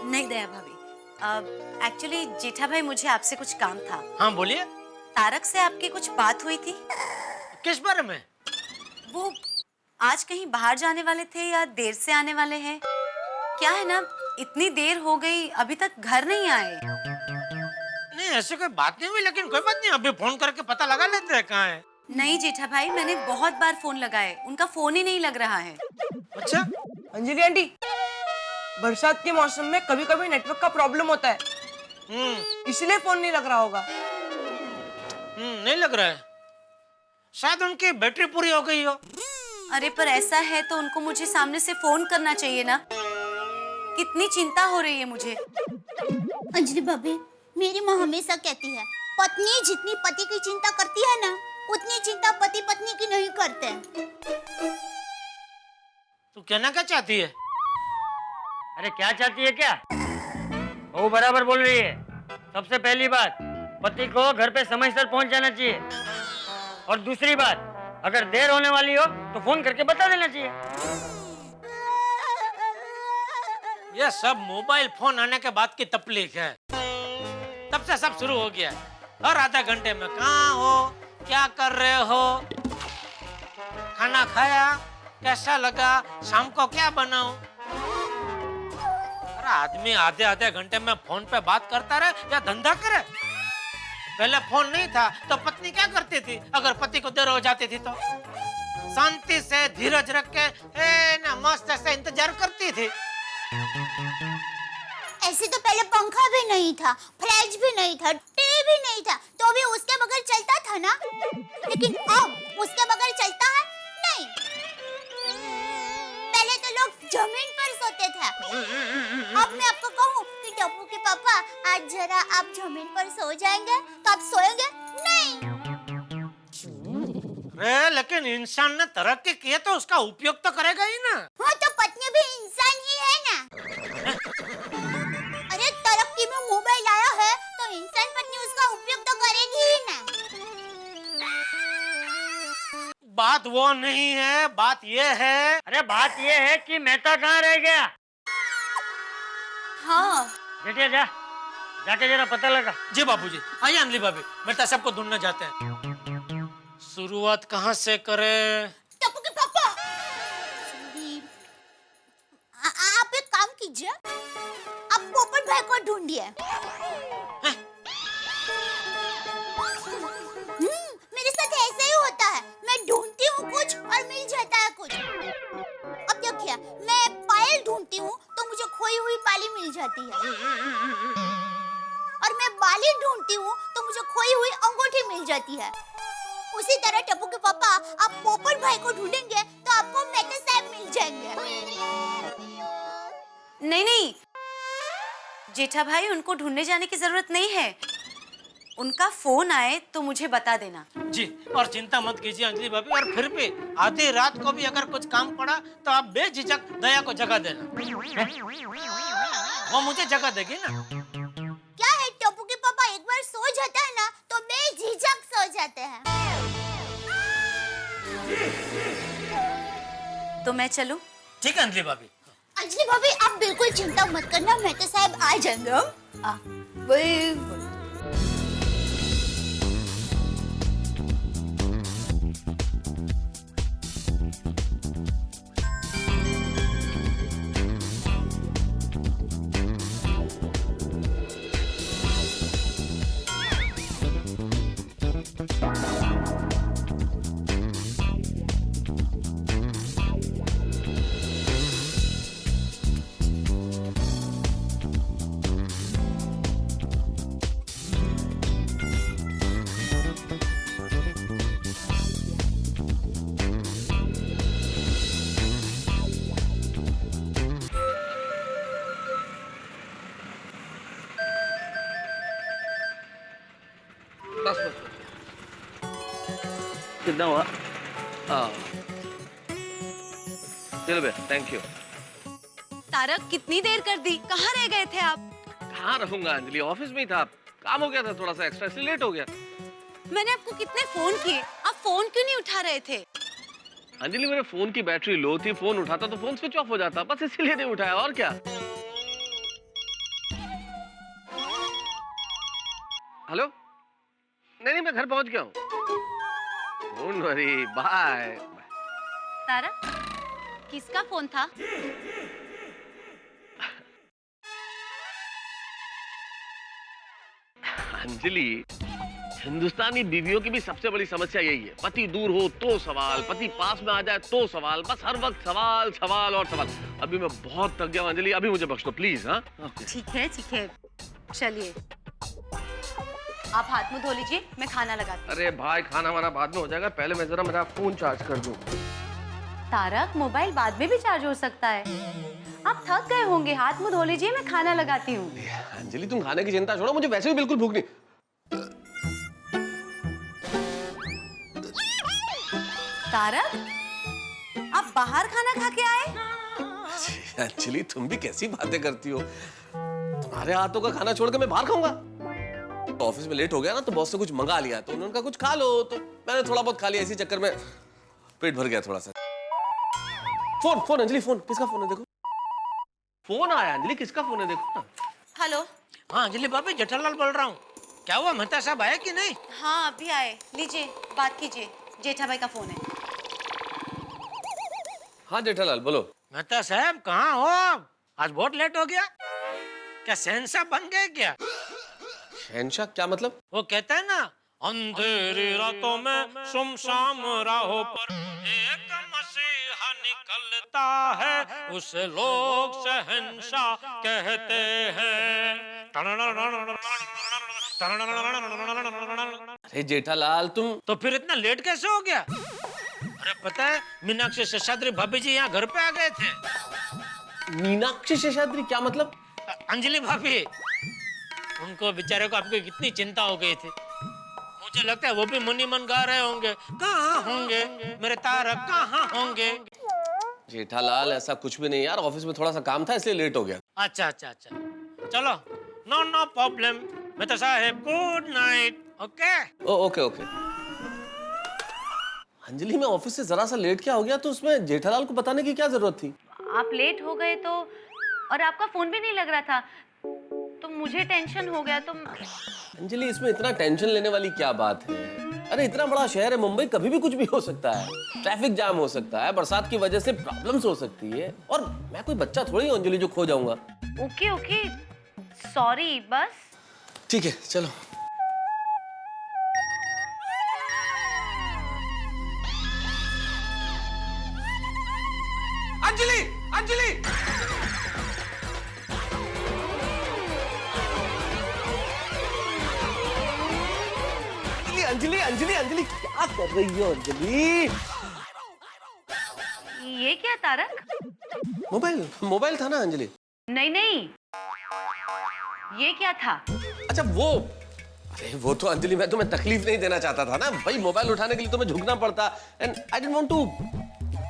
नहीं दया भाभी, एक्चुअली जेठा भाई मुझे आपसे कुछ काम था। हाँ बोलिए। तारक से आपकी कुछ बात हुई थी? किस बारे में? वो आज कहीं बाहर जाने वाले थे या देर से आने वाले हैं? क्या है ना, इतनी देर हो गई अभी तक घर नहीं आए। नहीं ऐसी कोई बात नहीं हुई, लेकिन कोई बात नहीं, अभी फोन करके पता लगा लेते हैं कहाँ है। नहीं जेठा भाई, मैंने बहुत बार फोन लगाए, उनका फोन ही नहीं लग रहा है। अच्छा अंजलि आंटी, बरसात के मौसम में कभी कभी नेटवर्क का प्रॉब्लम होता है, इसलिए फोन नहीं लग रहा होगा। नहीं लग रहा है, शायद उनकी बैटरी पूरी हो गई हो। अरे पर ऐसा है तो उनको मुझे सामने से फोन करना चाहिए ना। कितनी चिंता हो रही है मुझे। अंजलि भाभी, मेरी माँ हमेशा कहती है, पत्नी जितनी पति की चिंता करती है ना, उतनी चिंता पति पत्नी की नहीं करते। तू कहना क्या चाहती है? अरे क्या चाहती है क्या? वो बराबर बोल रही है। सबसे पहली बात, पति को घर पे समयसर पहुंच जाना चाहिए, और दूसरी बात, अगर देर होने वाली हो तो फोन करके बता देना चाहिए। ये सब मोबाइल फोन आने के बाद की तकलीफ है। तब से सब शुरू हो गया है। हर आधा घंटे में कहाँ हो, क्या कर रहे हो, खाना खाया, कैसा लगा, शाम को क्या बनाऊं। अरे आदमी आधे आधे घंटे में फोन पे बात करता रहे या धंधा करे। पहले फोन नहीं था तो पत्नी क्या करती थी? अगर पति को देर हो जाती थी तो शांति से धीरज रख के ना मस्त से इंतजार करती थी। ऐसे तो पहले पंखा भी नहीं था, फ्रिज भी नहीं था, टीवी भी नहीं था, तो भी उसके बगैर चलता था ना। लेकिन अब उसके बगैर चलता है नहीं। पहले तो लोग जमीन पर सोते थे। अब मैं आपको कहूँ कि टप्पू के पापा आज जरा आप जमीन पर सो जाएंगे तो आप सोएंगे नहीं। लेकिन इंसान ने तरक्की की है तो उसका उपयोग तो करेगा ही ना। हाँ तो पत्नी भी इंसान ही है ना। अरे तरक्की में मोबाइल आया है तो इंसान पत्नी उसका उपयोग तो करेगी ही ना। बात वो नहीं है, बात ये है। अरे बात ये है कि मेहता कहाँ रह गया? हाँ बेटिया जा, जाके जरा पता लगा। जी बाबूजी। आइए अंजलि भाभी, मेहता सबको ढूंढने जाते हैं। शुरुआत कहाँ से करें? टप्पू के पापा, आप एक काम कीजिए, आप पोपट भाई को ढूंढिए। मेरे साथ ऐसा ही होता है, मैं ढूंढती हूँ कुछ और मिल जाता है कुछ। अब देखिए, मैं पायल ढूंढती हूँ तो मुझे खोई हुई बाली मिल जाती है, और मैं बाली ढूंढती हूँ तो मुझे खोई हुई अंगूठी मिल जाती है। उसी तरह टप्पू के पापा, आप पोपट भाई को ढूंढेंगे तो आपको मेहता साहब मिल जाएंगे। नहीं नहीं जेठा भाई, उनको ढूंढने जाने की जरूरत नहीं है। उनका फोन आए तो मुझे बता देना। जी, और चिंता मत कीजिए अंजलि भाभी, और फिर भी आधी रात को भी अगर कुछ काम पड़ा तो आप बेझिझक दया को जगह देना। वो मुझे जगह देगी ना। क्या है, टप्पू के पापा एक बार सो जाता है ना तो बेझिझक सो जाते हैं। तो मैं चलूं? ठीक है अंजलि भाभी। अंजलि भाभी, आप बिल्कुल चिंता मत करना, मेहता साहब आ जाएंगे। Sit down. चलो बे, थैंक यू। तारक कितनी देर कर दी, कहाँ रह गए थे आप? कहाँ रहूंगा अंजलि, ऑफिस में ही था। काम हो गया था थोड़ा सा एक्स्ट्रा, इसलिए लेट हो गया। मैंने आपको कितने फोन किए, आप फोन क्यों नहीं उठा रहे थे? अंजलि मेरे फोन की बैटरी लो थी, फोन उठाता तो फोन स्विच ऑफ हो जाता, बस इसीलिए नहीं उठाया, और क्या। हेलो, नहीं मैं घर पहुंच गया हूँ। Don't worry, bye. तारक, किसका फोन था? अंजलि, हिंदुस्तानी बीवियों की भी सबसे बड़ी समस्या यही है, पति दूर हो तो सवाल, पति पास में आ जाए तो सवाल, बस हर वक्त सवाल सवाल और सवाल। अभी मैं बहुत थक गया हूं अंजलि, अभी मुझे बख्श दो प्लीज। हाँ ठीक है चलिए, आप हाथ मुंह धो लीजिए, मैं खाना लगाती हूँ। अरे भाई, खाना वाना बाद में हो जाएगा, पहले मैं जरा मेरा फोन चार्ज कर दूं। तारक, मोबाइल बाद में भी चार्ज हो सकता है, आप थक गए होंगे, हाथ मुंह धो लीजिए, मैं खाना लगाती हूँ। अंजलि तुम खाने की चिंता छोड़ो, मुझे वैसे भी बिल्कुल भूख नहीं। तारक, आप बाहर खाना खा के आए? अंजलि तुम भी कैसी बातें करती हो, तुम्हारे हाथों का खाना छोड़ के मैं बाहर खाऊंगा? ऑफिस में लेट हो गया ना, तो बॉस से कुछ मंगा लिया, तो उन्होंने कहा कुछ खा लो, तो मैंने थोड़ा बहुत खा लिया, इसी चक्कर में पेट भर गया थोड़ा सा। फोन अंजलि, फोन किसका फोन है देखो। फोन आया अंजलि, किसका फोन है देखो ना। हेलो। हाँ अंजलि भाभी, जेठालाल बोल रहा हूँ। क्या हुआ, मेहता साहब आए कि नहीं? हाँ अभी आए, लीजिए बात कीजिए, जेठा भाई का फोन है। हाँ जेठालाल बोलो। मेहता साहब कहाँ हो? आज बहुत लेट हो गया, क्या शहंशाह बन गए क्या? शहंशाह क्या मतलब? वो कहता है ना, अंधेरी रातों में सुमसाम राहों पर एक मसीहा निकलता है, उसे लोग शहंशाह कहते हैं। अरे जेठालाल तुम तो फिर इतना लेट कैसे हो गया? अरे पता है, मीनाक्षी शेषाद्री भाभी जी यहाँ घर पे आ गए थे। मीनाक्षी शेषाद्री क्या मतलब? अंजलि भाभी, उनको बेचारे को आपकी कितनी चिंता हो गई थी। मुझे लगता है वो भी मन ही मन गा रहे होंगे, कहाँ होंगे मेरे तारक, कहाँ होंगे। जेठालाल ऐसा कुछ भी नहीं यार, ऑफिस में थोड़ा सा काम था इसलिए लेट हो गया। अच्छा, चलो, नो प्रॉब्लम। मेहता साहब गुड नाइट। ओके। अंजलि मैं ऑफिस से जरा सा लेट क्या हो गया, तो उसमें जेठालाल को बताने की क्या जरूरत थी? आप लेट हो गए तो, और आपका फोन भी नहीं लग रहा था, तो मुझे टेंशन हो गया। तो अंजलि इसमें इतना टेंशन लेने वाली क्या बात है? अरे इतना बड़ा शहर है मुंबई, कभी भी कुछ भी हो सकता है, ट्रैफिक जाम हो सकता है, बरसात की वजह से प्रॉब्लम्स हो सकती है, और मैं कोई बच्चा थोड़ी हूँ अंजलि जो खो जाऊंगा। ओके सॉरी, बस ठीक है चलो। अंजलि अंजलि क्या कर रही हो अंजलि? ये क्या तारक? मोबाइल था ना अंजलि। नहीं, ये क्या था? अच्छा वो, अरे वो तो अंजलि मैं तुम्हें तकलीफ नहीं देना चाहता था ना भाई, मोबाइल उठाने के लिए तुम्हें झुकना पड़ता, and I didn't want to,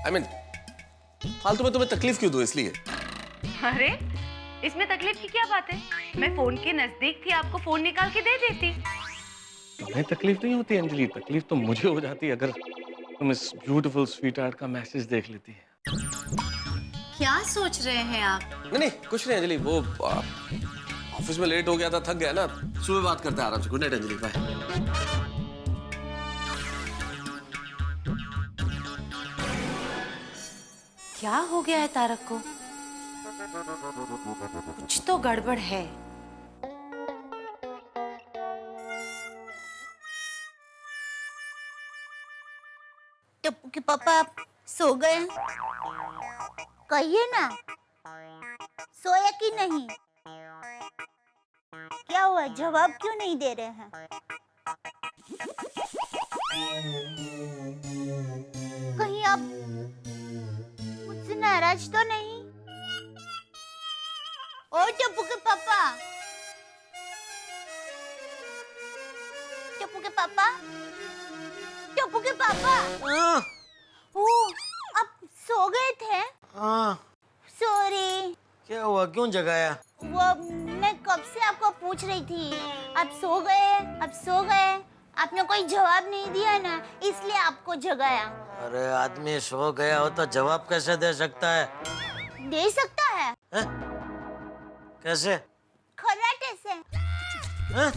I mean फालतू में तुम्हें तकलीफ क्यों दूं, इसलिए। अरे इसमें तकलीफ की क्या बात है, मैं फोन के नजदीक थी, आपको फोन निकाल के दे देती। तुम्हें तकलीफ नहीं होती अंजलि, तकलीफ तो मुझे हो जाती अगर तुम इस ब्यूटीफुल स्वीट हार्ट का मैसेज देख लेती है। क्या सोच रहे हैं आप? नहीं कुछ नहीं अंजलि, वो ऑफिस में लेट हो गया था, थक गया ना, सुबह बात करते हैं आराम से। Good night Anjali, bye. क्या हो गया है तारक को? कुछ तो गड़बड़ है। टप्पू के पापा आप सो गए? कहिए ना, सोया कि नहीं? क्या हुआ, जवाब क्यों नहीं दे रहे हैं? कहीं आप मुझसे नाराज तो नहीं? ओ टप्पू के पापा, टप्पू के पापा, टप्पू के पापा। ओ, आप सो गए थे? हाँ, सॉरी। क्या हुआ, क्यों जगाया? वो मैं कब से आपको पूछ रही थी, आप सो गए, आप सो गए। आपने कोई जवाब नहीं दिया ना, इसलिए आपको जगाया। अरे आदमी सो गया हो तो जवाब कैसे दे सकता है? दे सकता है। कैसे? खर्राटे से। हाँ?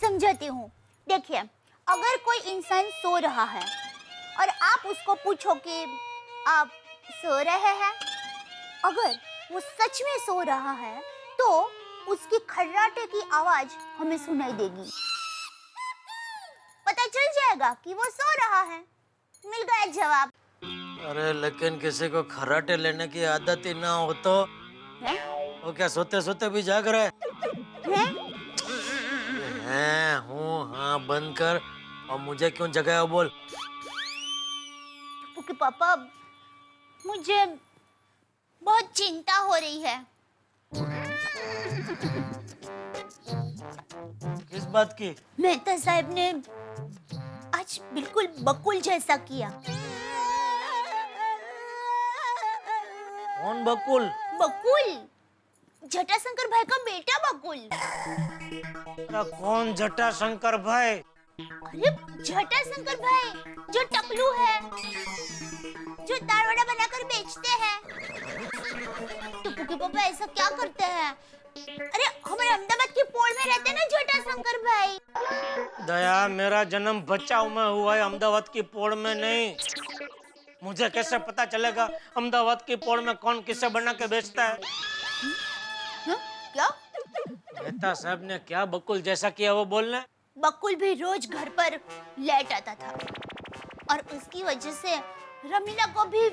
समझाती हूँ। देखिए, अगर कोई इंसान सो रहा है और आप उसको पूछो कि आप सो रहे हैं, अगर वो सच में सो रहा है तो उसकी खर्राटे की आवाज हमें सुनाई देगी। पता चल जाएगा कि वो सो रहा है। मिल गया जवाब। अरे लेकिन किसी को खर्राटे लेने की आदत ही ना हो तो? है? वो क्या सोते सोते भी जाग रहा है? हैं, हूँ, हाँ बंद कर। और मुझे क्यों जगाया बोल? क्योंकि पापा, मुझे बहुत चिंता हो रही है। किस बात की? मेहता साहब ने आज बिल्कुल बकुल जैसा किया। कौन बकुल? बकुल, जटाशंकर भाई का बेटा बकुल। अरे कौन जटाशंकर भाई? अरे जटाशंकर भाई, जो टकलू है, जो दाल वड़ा बनाकर बेचते हैं। टप्पू के पापा ऐसा क्या करते हैं? अरे हमारे अहमदाबाद की पोल में रहते हैं ना जटाशंकर भाई। दया, मेरा जन्म बचाव में हुआ है, अहमदाबाद की पोड़ में नहीं। मुझे कैसे पता चलेगा अहमदाबाद की पोड़ में कौन किसे बना के बेचता है? क्या? मेहता साहब ने क्या बकुल जैसा किया वो बोलने? बकुल भी रोज घर पर लेट आता था और उसकी वजह से रमीला को भी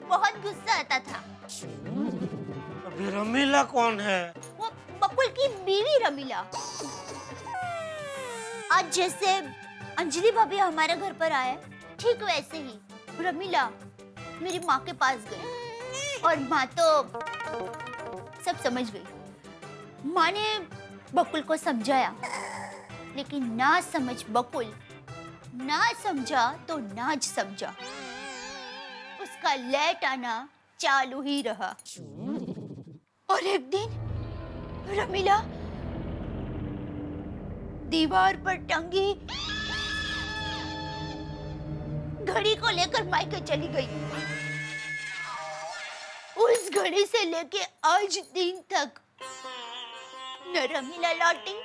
बहुत गुस्सा आता था। अभी रमीला कौन है? वो बकुल की बीवी रमीला। आज जैसे अंजलि भाभी हमारे घर पर आए, ठीक वैसे ही रमीला मेरी माँ के पास गई और माँ तो सब समझ गई। माँ ने बकुल को समझाया, लेकिन ना समझ बकुल ना समझा तो नाज समझा। उसका लेट आना चालू ही रहा। और एक दिन रमीला दीवार पर टंगी घड़ी को लेकर मायके चली गई। उस घड़ी से लेके आज दिन तक न रमीला लौटी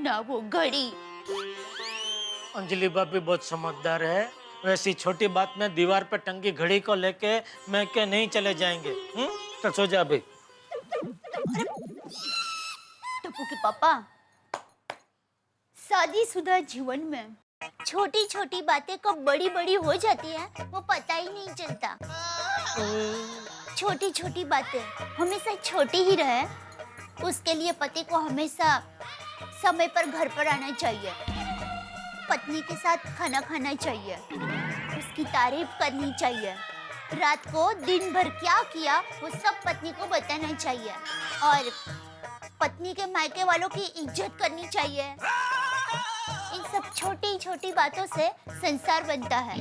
ना वो घड़ी। अंजलि भाभी बहुत समझदार है। वैसी छोटी बात में दीवार पे टंगी घड़ी को लेके मैं के नहीं चले जाएंगे। तो सो जा अभी। टप्पू के पापा, शादीशुदा जीवन में छोटी छोटी बातें कब बड़ी बड़ी हो जाती है वो पता ही नहीं चलता। छोटी छोटी बातें हमेशा छोटी ही रहे, उसके लिए पति को हमेशा समय पर घर पर आना चाहिए, पत्नी के साथ खाना खाना चाहिए, उसकी तारीफ करनी चाहिए, रात को दिन भर क्या किया वो सब पत्नी को बताना चाहिए और पत्नी के मायके वालों की इज्जत करनी चाहिए। इन सब छोटी छोटी बातों से संसार बनता है,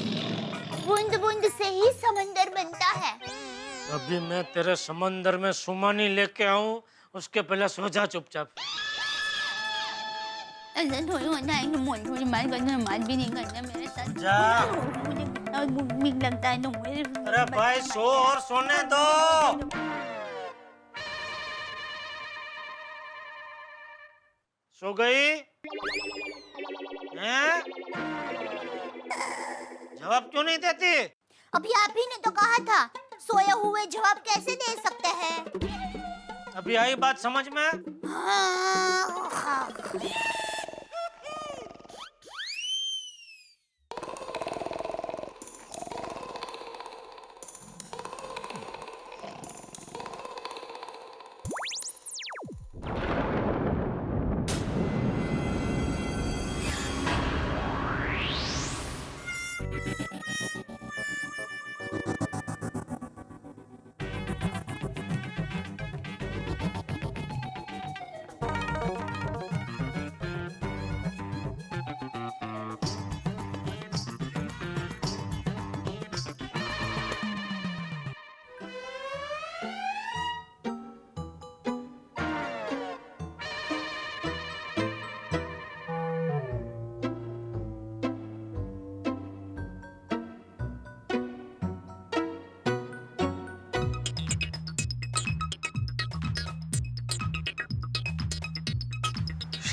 बूंद बूंद से ही समंदर बनता है। अभी मैं तेरे समंदर में सुमानी लेके आऊं, उसके पहले सो जा चुपचाप। भी नहीं करना मेरे साथ। जा। मुझे कितना लगता है। अरे भाई सो और सोने दो। सो गई? हैं? जवाब क्यों नहीं देती? अभी आप ही ने तो कहा था सोए हुए जवाब कैसे दे सकते हैं। अभी आई बात समझ में? हाँ।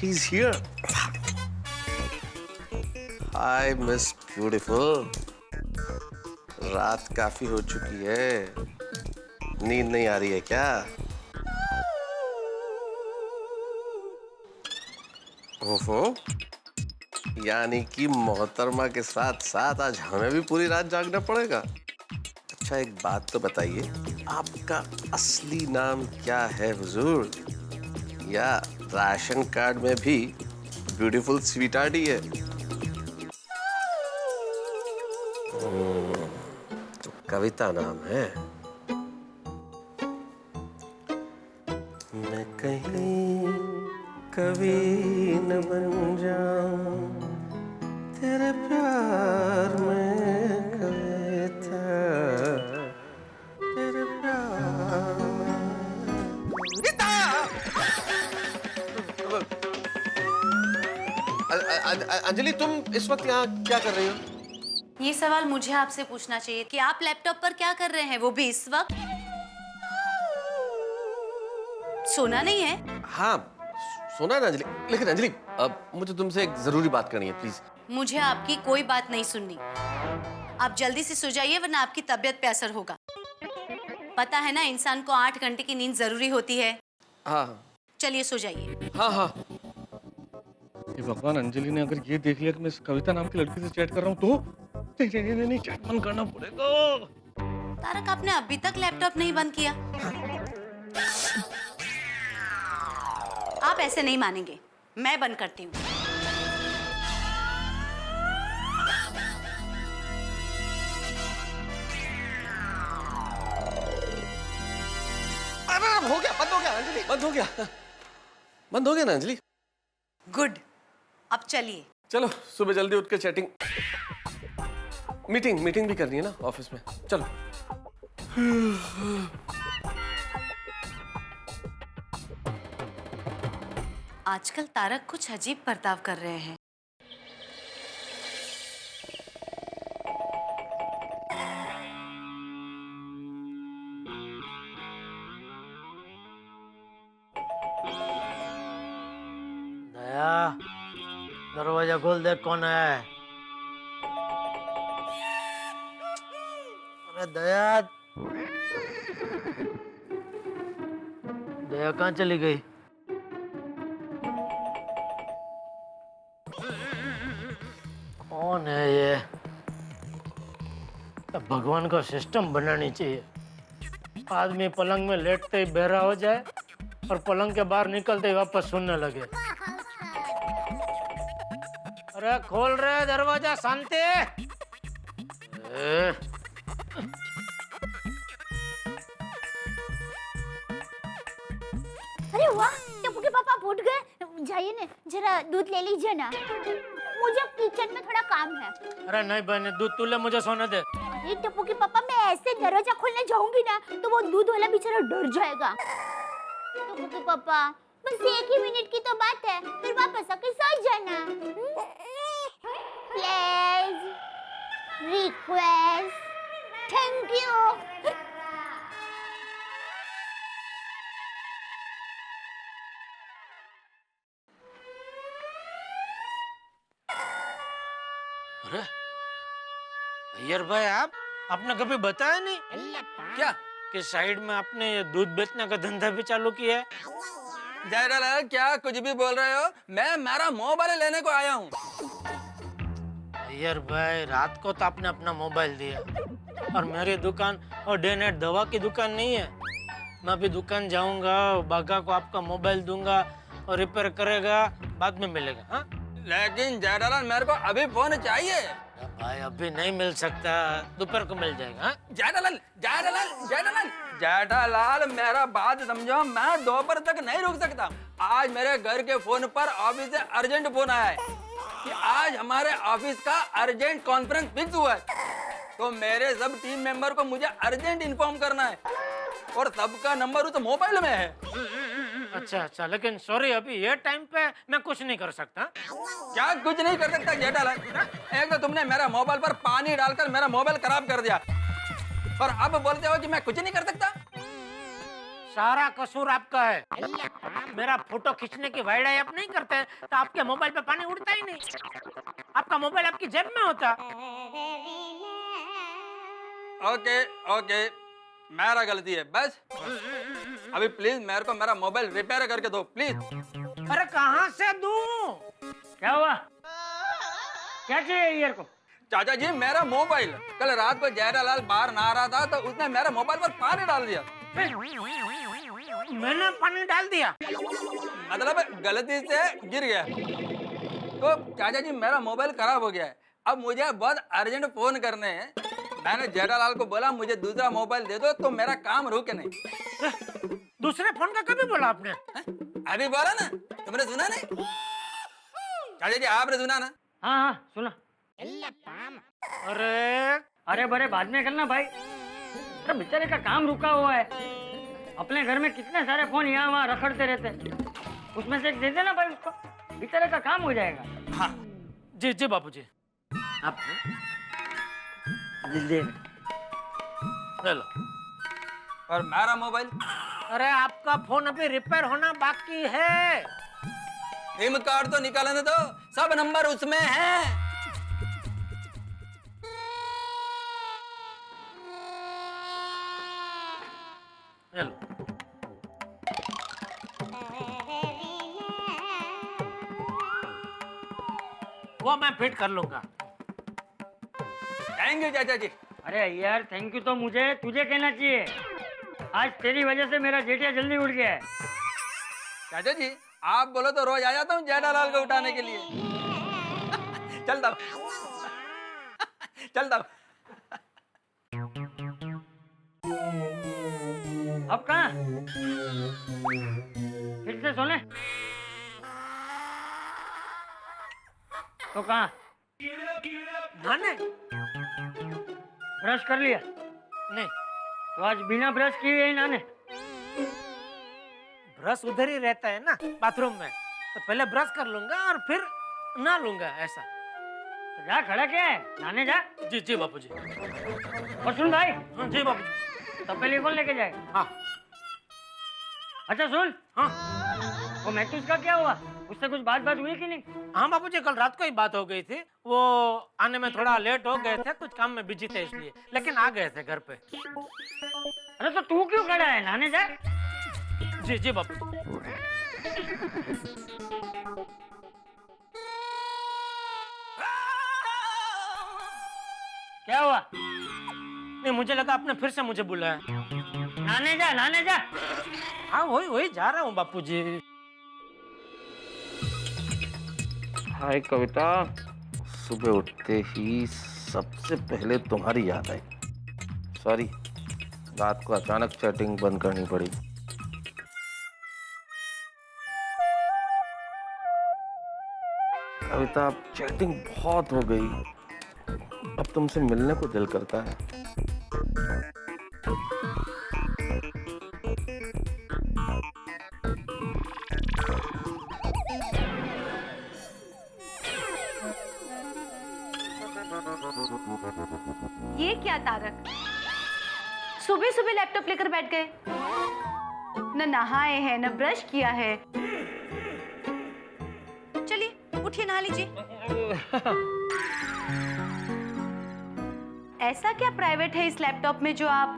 she's here. Hi, Miss Beautiful. रात काफी हो चुकी है, नींद नहीं आ रही है क्या? ओहो, यानी कि मोहतरमा के साथ साथ आज हमें भी पूरी रात जागना पड़ेगा। अच्छा, एक बात तो बताइए, आपका असली नाम क्या है हुजूर? या राशन कार्ड में भी ब्यूटीफुल स्वीटहार्ट ही है? तो कविता नाम है। मैं कहीं कभी न बन जाऊं तेरे प्यार में कविता, तेरे प्यार अंजलि, तुम इस वक्त यहाँ क्या कर रही हो? ये सवाल मुझे आपसे पूछना चाहिए कि आप लैपटॉप पर क्या कर रहे हैं, वो भी इस वक्त? सोना नहीं है? हाँ, सोना है ना अंजलि, लेकिन अंजलि अब मुझे तुमसे एक जरूरी बात करनी है, प्लीज। मुझे आपकी कोई बात नहीं सुननी। आप जल्दी से सो जाइए वरना आपकी तबीयत पे असर होगा। पता है ना, इंसान को 8 घंटे की नींद जरूरी होती है। हाँ। चलिए सो जाइए। हाँ हाँ। ये भगवान, अंजलि ने अगर ये देख लिया कि मैं इस कविता नाम की लड़की से चैट कर रहा हूँ तो नहीं, चैट बंद करना पड़ेगा। तारक, आपने अभी तक लैपटॉप नहीं बंद किया? आप ऐसे नहीं मानेंगे, मैं बंद करती हूँ। हो गया, बंद हो गया अंजलि, बंद हो गया, बंद हो गया ना अंजलि? गुड, अब चलिए। चलो, सुबह जल्दी उठ के चैटिंग, मीटिंग भी करनी है ना ऑफिस में। चलो। आजकल तारक कुछ अजीब बर्ताव कर रहे हैं। दया, दरवाजा खोल दे, कौन है? अरे दया, दया कहाँ चली गई? कौन है ये? भगवान का सिस्टम बनानी चाहिए। आदमी पलंग में लेटते ही बहरा हो जाए और पलंग के बाहर निकलते ही वापस सुनने लगे। अरे खोल रहे दरवाजा, शांति। अरे वाह, टप्पू के पापा आप उठ गए। जाइए ना, जरा दूध ले लीजिए ना, मुझे किचन में थोड़ा काम है। अरे नहीं बहने, दूध तू ले, मुझे सोने दे। अरे टप्पू के पापा, मैं ऐसे दरवाजा खोलने जाऊंगी ना तो वो दूध वाला बेचारा डर जाएगा। टप्पू के पापा, बस 1 ही मिनट की तो बात है, फिर वापस आके सो जाना। Please, request, thank you. अरे अय्यर भाई, आपने कभी बताया नहीं क्या कि साइड में आपने ये दूध बेचने का धंधा भी चालू किया है? जयलाल, क्या कुछ भी बोल रहे हो? मैं मेरा मोबाइल लेने को आया हूँ। अय्यर भाई, रात को तो आपने अपना मोबाइल दिया और मेरी दुकान और डे नाइट दवा की दुकान नहीं है। मैं अभी दुकान जाऊंगा, बागा को आपका मोबाइल दूंगा और रिपेयर करेगा, बाद में मिलेगा। हाँ, लेकिन जयलाल, मेरे को अभी फोन चाहिए। भाई अभी नहीं मिल सकता, दोपहर को मिल जाएगा। हाँ? जेठालाल, मेरा बात समझो, मैं दोपहर तक नहीं रुक सकता। आज मेरे घर के फोन पर ऑफिस से अर्जेंट फोन आया है कि आज हमारे ऑफिस का अर्जेंट कॉन्फ्रेंस फिक्स हुआ है, तो मेरे सब टीम मेंबर को मुझे अर्जेंट इन्फॉर्म करना है और सबका नंबर उस मोबाइल में है। अच्छा, लेकिन सॉरी, अभी ये टाइम पे मैं कुछ नहीं कर सकता। क्या कुछ नहीं कर सकता जेठालाल? एक तो तुमने मेरा मोबाइल पर पानी डालकर मेरा मोबाइल खराब कर दिया और अब बोलते हो कि मैं कुछ नहीं कर सकता। सारा कसूर आपका है। मेरा फोटो खींचने की वाइड आप नहीं करते तो आपके मोबाइल पे पानी उड़ता ही नहीं। आपका मोबाइल आपकी जेब में होता। ओके ओके, मेरा गलती है बस। अभी प्लीज मेरे को मेरा मोबाइल रिपेयर करके दो प्लीज। अरे कहाँ से दूं? क्या हुआ? क्या चाहिए ईयर को? चाचा जी मेरा मोबाइल, कल रात को जयरालाल बाहर नहा रहा था तो उसने मेरे मोबाइल पर पानी डाल दिया। मैंने पानी डाल दिया? मतलब गलती से गिर गया। तो चाचा जी मेरा मोबाइल खराब हो गया है, अब मुझे बहुत अर्जेंट फोन करने हैं। मैंने जेठालाल को बोला मुझे दूसरा मोबाइल दे दो तो मेरा काम रुके नहीं। दूसरे फोन का कभी बोला आपने? अभी बोला ना, तुमने सुना नहीं? चाचा जी आपने सुना ना? हाँ हाँ सुना। अरे बड़े बाद में करना भाई। अरे बेचारे का काम रुका हुआ है। अपने घर में कितने सारे फोन यहाँ वहाँ रखड़ते रहते हैं, उसमें से एक दे देना भाई उसको, बेचारे का काम हो जाएगा। हाँ जी जी बापूजी। आप दे लो। और मेरा मोबाइल? अरे आपका फोन अभी रिपेयर होना बाकी है। सिम कार्ड तो निकालने दो, सब नंबर उसमें है। हेलो। वो मैं फिट कर लूंगा। थैंक यू चाचा जी। अरे यार थैंक यू तो मुझे तुझे कहना चाहिए। आज तेरी वजह से मेरा जेठिया जल्दी उठ गया है। चाचा जी आप बोलो तो रोज आ जाता हूँ जेठालाल को उठाने के लिए। चलता चलता। अब कहाँ? फिर से सोने? तो कहाँ? नहाने? ब्रश कर लिया? नहीं। तो आज बिना ब्रश किए ही नहाने? ब्रश उधर ही रहता है ना बाथरूम में, तो पहले ब्रश कर लूंगा और फिर नहा लूंगा ऐसा। तो जा खड़ा क्या है, नहाने जा। जी जी बापूजी। और सुन भाई। हाँ जी बापूजी। तो पहले कौन लेके जाएगा? हाँ। अच्छा सुन। हाँ। वो मैथ्यूस का क्या हुआ? उससे कुछ बात हुई कि नहीं? हाँ बापूजी कल रात को ही बात हो गई थी। वो आने में थोड़ा लेट हो गए थे, कुछ काम में बिजी थे इसलिए, लेकिन आ गए थे घर पे। अरे तो तू क्यों खड़ा है, नहाने जा। जी जी बापू। क्या हुआ? नहीं मुझे लगा आपने फिर से मुझे बुलाया। नहाने जा, नहाने जा। हाँ वही जा रहा हूँ बापूजी। हाय कविता, सुबह उठते ही सबसे पहले तुम्हारी याद आई। सॉरी, रात को अचानक चैटिंग बंद करनी पड़ी। कविता अब चैटिंग बहुत हो गई, अब तुमसे मिलने को दिल करता है। ये क्या तारक, सुबह सुबह लैपटॉप लेकर बैठ गए? न नहाए हैं न ब्रश किया है। चलिए उठिए नहा लीजिए। ऐसा क्या प्राइवेट है इस लैपटॉप में जो आप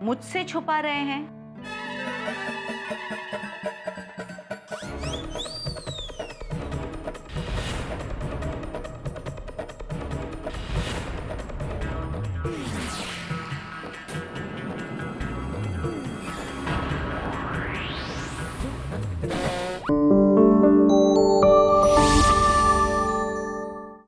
मुझसे छुपा रहे हैं?